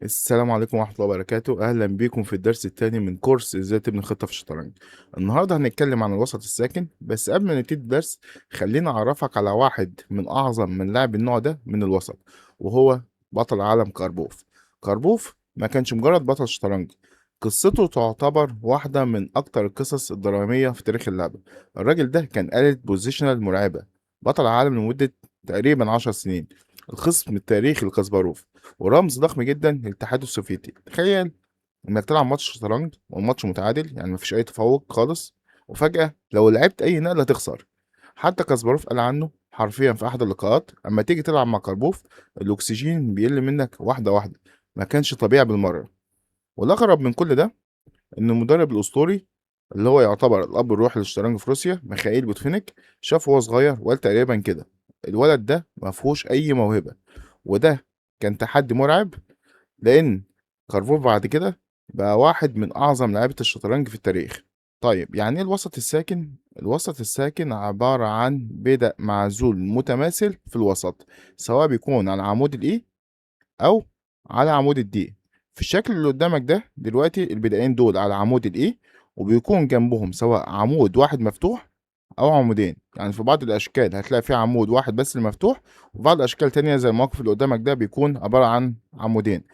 السلام عليكم ورحمة الله وبركاته، أهلا بيكم في الدرس الثاني من كورس إزاي تبني خطة في الشطرنج. النهاردة هنتكلم عن الوسط الساكن، بس قبل ما نبتدي الدرس خليني أعرفك على واحد من أعظم من لاعب النوع ده من الوسط، وهو بطل العالم كاربوف. كاربوف ما كانش مجرد بطل شطرنج، قصته تعتبر واحدة من أكتر القصص الدرامية في تاريخ اللعبة. الراجل ده كان آلة بوزيشنال مرعبة، بطل العالم لمدة تقريبا 10 سنين، الخصم التاريخي لكاسباروف، ورمز ضخم جدا للاتحاد السوفيتي. تخيل انك تلعب ماتش شطرنج والماتش متعادل، يعني مفيش اي تفوق خالص، وفجأة لو لعبت اي نقلة تخسر. حتى كاسباروف قال عنه حرفيا في احد اللقاءات: اما تيجي تلعب مع كاربوف الاكسجين بيقل منك واحدة واحدة. ما كانش طبيعي بالمرة. والاغرب من كل ده ان المدرب الاسطوري اللي هو يعتبر الاب الروحي للشطرنج في روسيا، ميخائيل بوتفينيك، شافه وهو صغير وقال تقريبا كده: الولد ده ما فيهوش اي موهبة. وده كان تحدي مرعب، لأن كارفور بعد كده بقى واحد من أعظم لعيبة الشطرنج في التاريخ. طيب يعني إيه الوسط الساكن؟ الوسط الساكن عبارة عن بدء معزول متماثل في الوسط، سواء بيكون على عمود الإي أو على عمود الدي. في الشكل اللي قدامك ده دلوقتي البدايين دول على عمود الإي، وبيكون جنبهم سواء عمود واحد مفتوح أو عمودين. يعني في بعض الأشكال هتلاقي فيه عمود واحد بس المفتوح، وفي بعض الأشكال تانية زي الموقف اللي قدامك ده بيكون عبارة عن عمودين.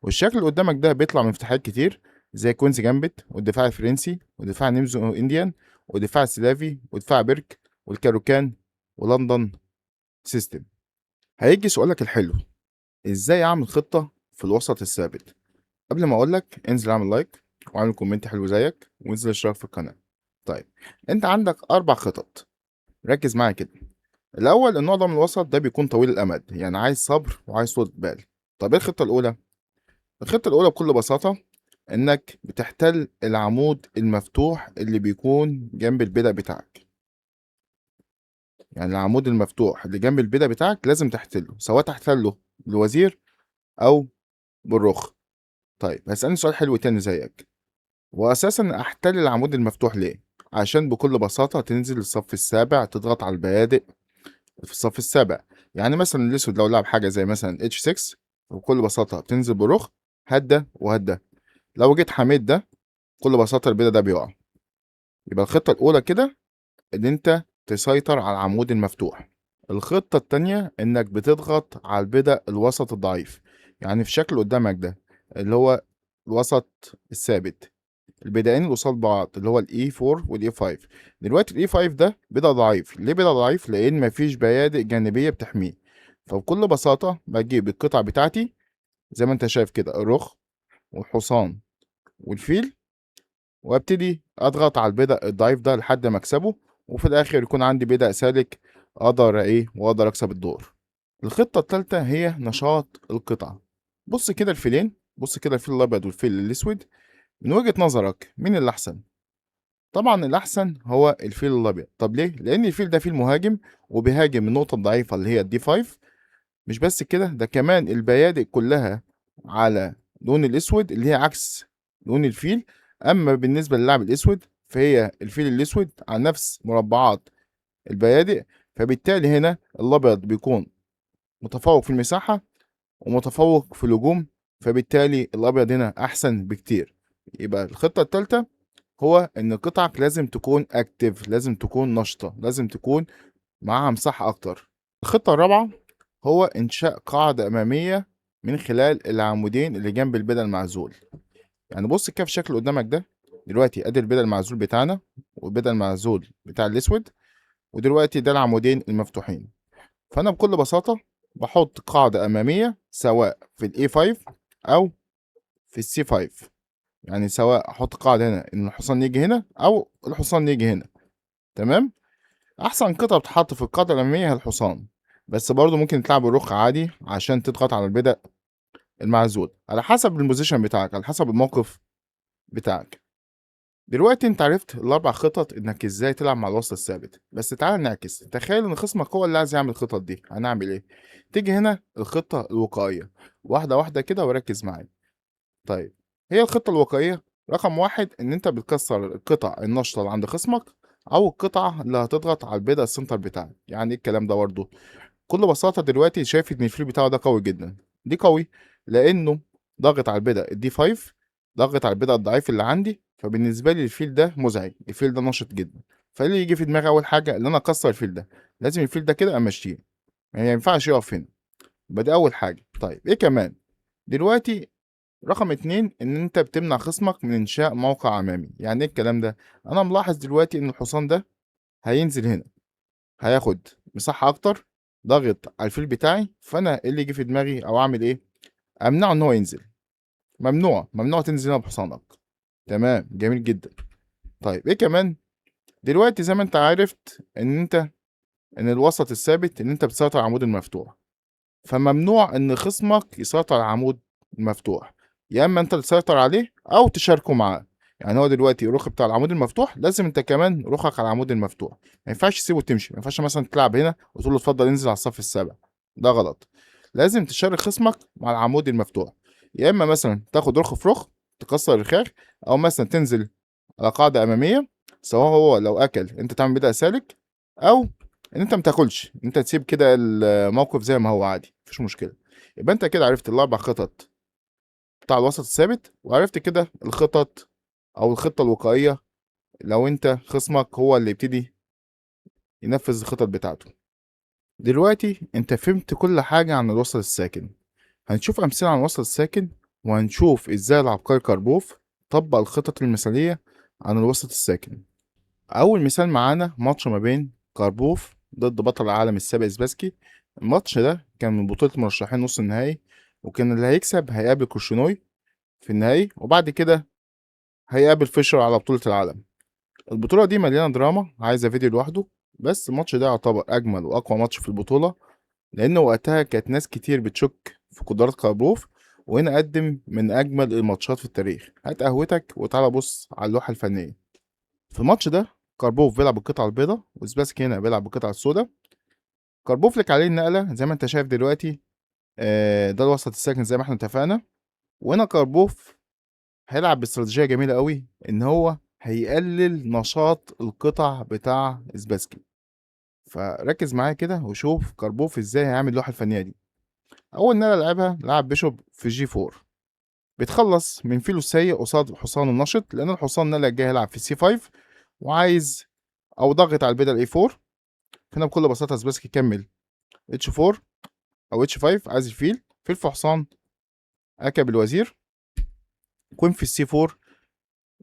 والشكل اللي قدامك ده بيطلع من افتتاحات كتير، زي كوينز جامبت والدفاع الفرنسي ودفاع نيمزو انديان ودفاع السلافي ودفاع بيرك والكاروكان ولندن سيستم. هيجي سؤالك الحلو: ازاي اعمل خطة في الوسط الثابت؟ قبل ما اقولك انزل اعمل لايك واعمل كومنت حلو زيك وانزل اشترك في القناة. طيب، انت عندك 4 خطط، ركز معايا كده. الاول، النوع ده من الوسط ده بيكون طويل الامد، يعني عايز صبر وعايز طولة بال. طب ايه الخطة الاولى؟ الخطة الأولى بكل بساطة إنك بتحتل العمود المفتوح اللي بيكون جنب البدأ بتاعك. يعني العمود المفتوح اللي جنب البدأ بتاعك لازم تحتله، سواء تحتله بالوزير أو بالرخ. طيب هسألني سؤال حلو تاني زيك: وأساسا أحتل العمود المفتوح ليه؟ عشان بكل بساطة تنزل الصف السابع تضغط على البيادق في الصف السابع. يعني مثلا الأسود لو لعب حاجة زي مثلا H6، بكل بساطة بتنزل بالرخ هدى وهدى. لو جيت حميد ده بكل بساطة البيضة ده بيقع. يبقى الخطة الأولى كده إن أنت تسيطر على العمود المفتوح. الخطة التانية إنك بتضغط على البدأ الوسط الضعيف، يعني في شكل قدامك ده اللي هو الوسط الثابت، البدائين اللي قصاد بعض اللي هو الاي 4 والاي 5. دلوقتي الاي 5 ده بدأ ضعيف. ليه بدأ ضعيف؟ لأن مفيش بيادق جانبية بتحميه. فبكل بساطة بجيب القطع بتاعتي زي ما انت شايف كده: الرخ والحصان والفيل، وابتدي اضغط على البدأ الضعيف ده لحد ما اكسبه، وفي الاخر يكون عندي بدأ سالك اقدر واقدر اكسب الدور. الخطة التالتة هي نشاط القطع. بص كده الفيلين، بص كده الفيل الابيض والفيل الاسود، من وجهة نظرك مين اللي احسن؟ طبعا الاحسن هو الفيل الابيض. طب ليه؟ لان الفيل ده فيل مهاجم، وبيهاجم النقطة الضعيفة اللي هي الدي 5. مش بس كده، ده كمان البيادق كلها على لون الاسود اللي هي عكس لون الفيل. اما بالنسبه للاعب الاسود فهي الفيل الاسود على نفس مربعات البيادق، فبالتالي هنا الابيض بيكون متفوق في المساحه ومتفوق في الهجوم، فبالتالي الابيض هنا احسن بكتير. يبقى الخطه الثالثه هو ان قطعك لازم تكون اكتف، لازم تكون نشطه، لازم تكون معاها مساحه اكتر. الخطه الرابعه هو إنشاء قاعدة أمامية من خلال العمودين اللي جنب البدل المعزول. يعني بص كده في الشكل قدامك ده، دلوقتي ادي البدل المعزول بتاعنا والبدل المعزول بتاع الاسود، ودلوقتي ده العمودين المفتوحين. فانا بكل بساطة بحط قاعدة أمامية سواء في الاي 5 أو في السي 5. يعني سواء أحط قاعدة هنا إن الحصان يجي هنا أو الحصان يجي هنا. تمام؟ أحسن قطعة بتتحط في القاعدة الأمامية هي الحصان، بس برضه ممكن تلعب الرخ عادي عشان تضغط على البدء المعزول، على حسب البوزيشن بتاعك، على حسب الموقف بتاعك. دلوقتي انت عرفت ال4 خطط انك ازاي تلعب مع الوسط الثابت، بس تعال نعكس. تخيل ان خصمك هو اللي عايز يعمل الخطط دي، هنعمل ايه؟ تيجي هنا الخطة الوقائية، واحدة واحدة كده وركز معايا. طيب، هي الخطة الوقائية رقم واحد ان انت بتكسر القطع النشطة اللي عند خصمك، او القطعة اللي هتضغط على البيضة السنتر بتاعك. يعني ايه الكلام ده برضه؟ بكل بساطة دلوقتي شايف ان الفري بتاعه ده قوي جدا. ليه قوي؟ لانه ضاغط على البدأ الدي 5، ضاغط على البدأ الضعيف اللي عندي. فبالنسبة لي الفيل ده مزعج، الفيل ده نشط جدا. فاللي يجي في دماغي أول حاجة إن أنا أكسر الفيل ده، لازم الفيل ده كده أمشيه، ما ينفعش يقف هنا. يبقى دي أول حاجة. طيب إيه كمان؟ دلوقتي رقم 2 إن أنت بتمنع خصمك من إنشاء موقع أمامي. يعني إيه الكلام ده؟ أنا ملاحظ دلوقتي إن الحصان ده هينزل هنا، هياخد مساحة أكتر، ضاغط على الفيل بتاعي. فأنا إيه اللي يجي في دماغي أو أعمل إيه؟ أمنعه إن هو ينزل. ممنوع تنزل هنا بحصانك. تمام، جميل جدا. طيب إيه كمان؟ دلوقتي زي ما أنت عرفت إن الوسط الثابت إن أنت بتسيطر على العمود المفتوح، فممنوع إن خصمك يسيطر على العمود المفتوح. يا إما أنت اللي تسيطر عليه أو تشاركه معاه. يعني هو دلوقتي الرخ بتاع العمود المفتوح، لازم أنت كمان رخك على العمود المفتوح. ما ينفعش تسيبه تمشي، ما ينفعش مثلا تلعب هنا وتقول له اتفضل انزل على الصف السابع، ده غلط. لازم تشارك خصمك مع العمود المفتوح. يا إما مثلا تاخد رخ في رخ تكسر الرخاخ، أو مثلا تنزل على قاعدة أمامية، سواء هو لو أكل أنت تعمل بدأ سالك، أو إن أنت ما تاكلش، أنت تسيب كده الموقف زي ما هو عادي، مفيش مشكلة. يبقى أنت كده عرفت الأربع خطط بتاع الوسط الثابت، وعرفت كده الخطط أو الخطة الوقائية لو أنت خصمك هو اللي يبتدي ينفذ الخطط بتاعته. دلوقتي أنت فهمت كل حاجة عن الوسط الساكن. هنشوف أمثلة عن الوسط الساكن، وهنشوف إزاي العبقري كاربوف طبق الخطط المثالية عن الوسط الساكن. أول مثال معانا ماتش ما بين كاربوف ضد بطل العالم السابق سباسكي. الماتش ده كان من بطولة مرشحين نص النهائي، وكان اللي هيكسب هيقابل كوشنوي في النهائي، وبعد كده هيقابل فيشر على بطولة العالم. البطولة دي مليانة دراما عايزة فيديو لوحده، بس الماتش ده يعتبر أجمل وأقوى ماتش في البطولة، لأن وقتها كانت ناس كتير بتشك في قدرات كاربوف. وهنا قدم من أجمل الماتشات في التاريخ. هات قهوتك وتعالى بص على اللوحة الفنية. في الماتش ده كاربوف بيلعب بالقطعة البيضاء، وسباسكي هنا بيلعب بالقطعة السوداء. كاربوف لك عليه النقلة زي ما انت شايف دلوقتي. ده الوسط الساكن زي ما احنا اتفقنا. وهنا كاربوف هيلعب باستراتيجية جميلة قوي، ان هو هيقلل نشاط القطع بتاع سباسكي. فركز معايا كده وشوف كاربوف ازاي هيعمل اللوحة الفنية دي. اول نقلة لعبها لعب بيشوب في جي 4، بيتخلص من فيلو السيء قصاد الحصان النشط، لان الحصان النقلة الجاية هيلعب في سي 5 وعايز، او ضغط على البدل اي 4. هنا بكل بساطة سباسكي كمل اتش 4 او اتش 5، عايز الفيل. فيل في حصان اكل الوزير، كوين في السي 4.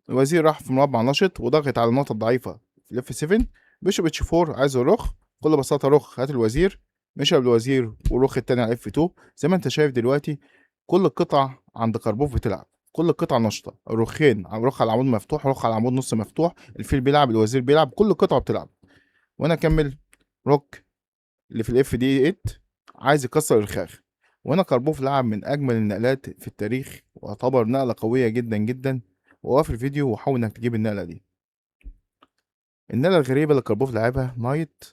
الوزير راح في مربع نشط وضغط على النقطة الضعيفة في الاف 7. بيشوب اتش 4 عايز الرخ، بكل بساطة رخ هات الوزير، مشى بالوزير والرخ التاني على اف 2. زي ما انت شايف دلوقتي كل القطع عند كاربوف بتلعب، كل القطع نشطة. الرخين رخ على العمود مفتوح، رخ على العمود نص مفتوح، الفيل بيلعب، الوزير بيلعب، كل القطع بتلعب. وانا اكمل روك اللي في الاف دي 8 عايز يكسر الرخاخ. وهنا كاربوف لعب من اجمل النقلات في التاريخ، واعتبر نقله قويه جدا جدا. وقف الفيديو وحاول انك تجيب النقله دي. النقله الغريبه اللي كاربوف لعبها نايت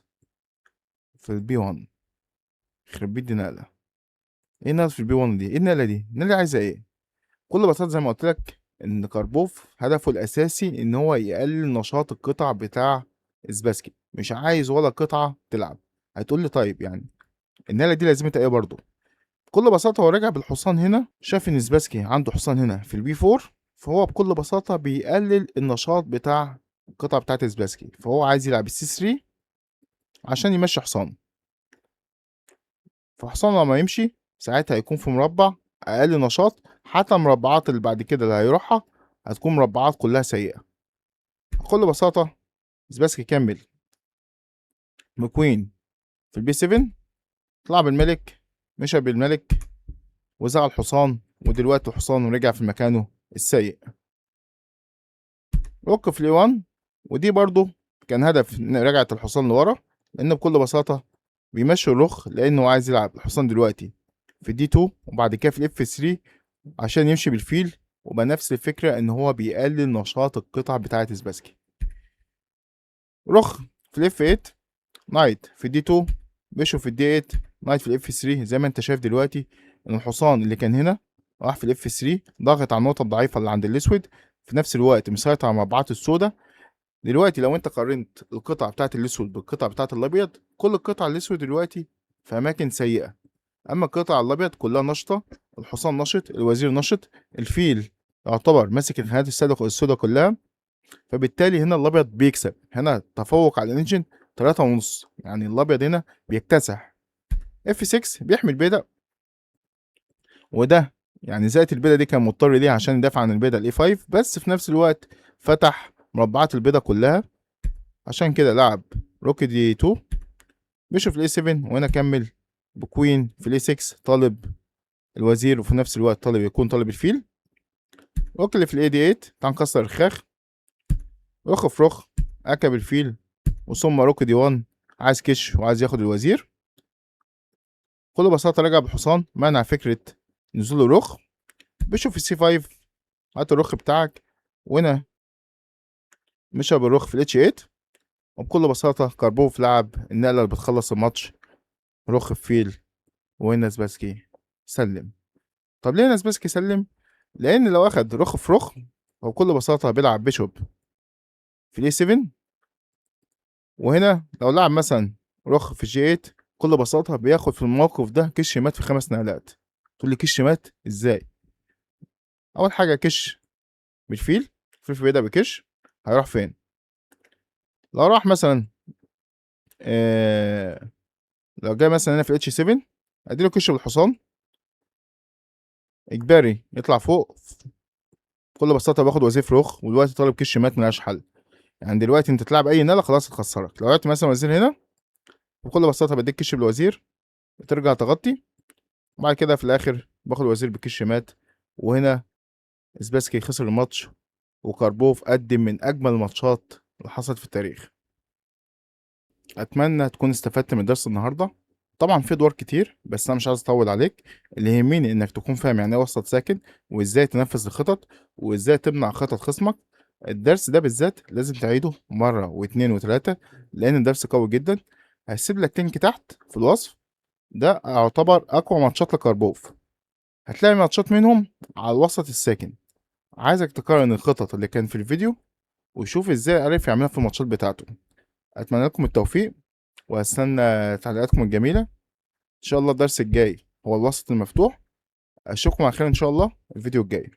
في البي 1. يخرب بيت دي نقله. ايه النقله في البي 1 دي؟ ايه النقله دي؟ النقله عايزه ايه؟ كل بساطه زي ما قلت لك ان كاربوف هدفه الاساسي ان هو يقلل نشاط القطع بتاع سباسكي، مش عايز ولا قطعه تلعب. هتقول لي طيب يعني النقله دي لازمتها ايه برضه؟ بكل بساطة هو راجع بالحصان هنا، شاف إن سباسكي عنده حصان هنا في البي 4، فهو بكل بساطة بيقلل النشاط بتاع القطعة بتاعت سباسكي، فهو عايز يلعب السي 3 عشان يمشي حصان. فحصان لما يمشي ساعتها هيكون في مربع أقل نشاط، حتى المربعات اللي بعد كده اللي هيروحها هتكون مربعات كلها سيئة. بكل بساطة سباسكي كمل مكوين في البي 7، طلع بالملك، مشى بالملك وزع الحصان، ودلوقتي الحصان رجع في مكانه السيء. روك في الاي 1، ودي برضو كان هدف إن رجعة الحصان لورا، لان بكل بساطة بيمشي الرخ لانه عايز يلعب الحصان دلوقتي في دي 2 وبعد كده في الاف 3 عشان يمشي بالفيل. وبقى نفس الفكرة ان هو بيقلل نشاط القطع بتاعة سباسكي. رخ في الاف 8، نايت في دي 2، بيشوف في الدي 8، نايت في الاف 3. زي ما انت شايف دلوقتي ان الحصان اللي كان هنا راح في الاف 3، ضاغط على النقطة الضعيفة اللي عند الاسود، في نفس الوقت مسيطر على المربعات السوداء. دلوقتي لو انت قارنت القطع بتاعت الاسود بالقطع بتاعت الابيض، كل القطع الاسود دلوقتي في اماكن سيئه، اما القطع الابيض كلها نشطه الحصان نشط، الوزير نشط، الفيل يعتبر ماسك الخانات السوداء كلها، فبالتالي هنا الابيض بيكسب. هنا تفوق على الانجن 3.5، يعني الابيض هنا بيكتسح. اف 6 بيحمي البيضة، وده يعني زائد البيضة دي كان مضطر ليه عشان يدافع عن البيضة الاي 5، بس في نفس الوقت فتح مربعات البيضة كلها، عشان كده لعب روك دي 2 بيشوف الاي 7، وهنا كمل بكوين في الاي 6 طالب الوزير، وفي نفس الوقت يكون طالب الفيل. روك اللي في الاي دي 8 تعال نكسر الخاخ، رخ في رخ اكب الفيل، وثم روك دي 1 عايز كش وعايز ياخد الوزير. بكل بساطة رجع بالحصان، منع فكرة نزول الرخ. بيشوف السي 5، هات الرخ بتاعك، وهنا مشى بالرخ في الاتش 8. وبكل بساطة كاربوف لعب النقلة اللي بتخلص الماتش، رخ في فيل، وهنا سباسكي سلم. طب ليه سباسكي سلم؟ لأن لو أخد رخ في رخ، هو بكل بساطة بيلعب بيشوب في الاي 7، وهنا لو لعب مثلا رخ في الجي 8، بكل بساطة بياخد في الموقف ده كش مات في 5 نقلات. تقول لي كش مات ازاي؟ أول حاجة كش بالفيل، الفيل بيبدأ بكش، هيروح فين؟ لو راح مثلا لو جاي مثلا هنا في اتش 7، اديله كش بالحصان اجباري يطلع فوق. بكل بساطه باخد وزير فروخ، ودلوقتي طالب كش مات ملهاش حل. يعني دلوقتي انت تلعب اي ناله خلاص هتخسرك. لو لعبت مثلا وزير هنا، بكل بساطه بديك كش بالوزير، بترجع تغطي، وبعد كده في الاخر باخد وزير بكش مات. وهنا سباسكي خسر الماتش، وكاربوف قدم من اجمل الماتشات اللي حصلت في التاريخ. اتمنى تكون استفدت من درس النهارده. طبعا في ادوار كتير، بس انا مش عايز اطول عليك. اللي يهمني انك تكون فاهم يعني ايه وسط ساكن، وازاي تنفذ الخطط، وازاي تمنع خطط خصمك. الدرس ده بالذات لازم تعيده مره واتنين وتلاته، لان الدرس قوي جدا. هسيب لك لينك تحت في الوصف، ده يعتبر اقوى ماتشات لكاربوف. هتلاقي ماتشات منهم على الوسط الساكن. عايزك تقارن الخطط اللي كان في الفيديو، وشوف ازاي عرف يعملها في الماتشات بتاعته. اتمنى لكم التوفيق، وهستنى تعليقاتكم الجميلة. إن شاء الله الدرس الجاي هو الوسط المفتوح. أشوفكم على خير إن شاء الله الفيديو الجاي.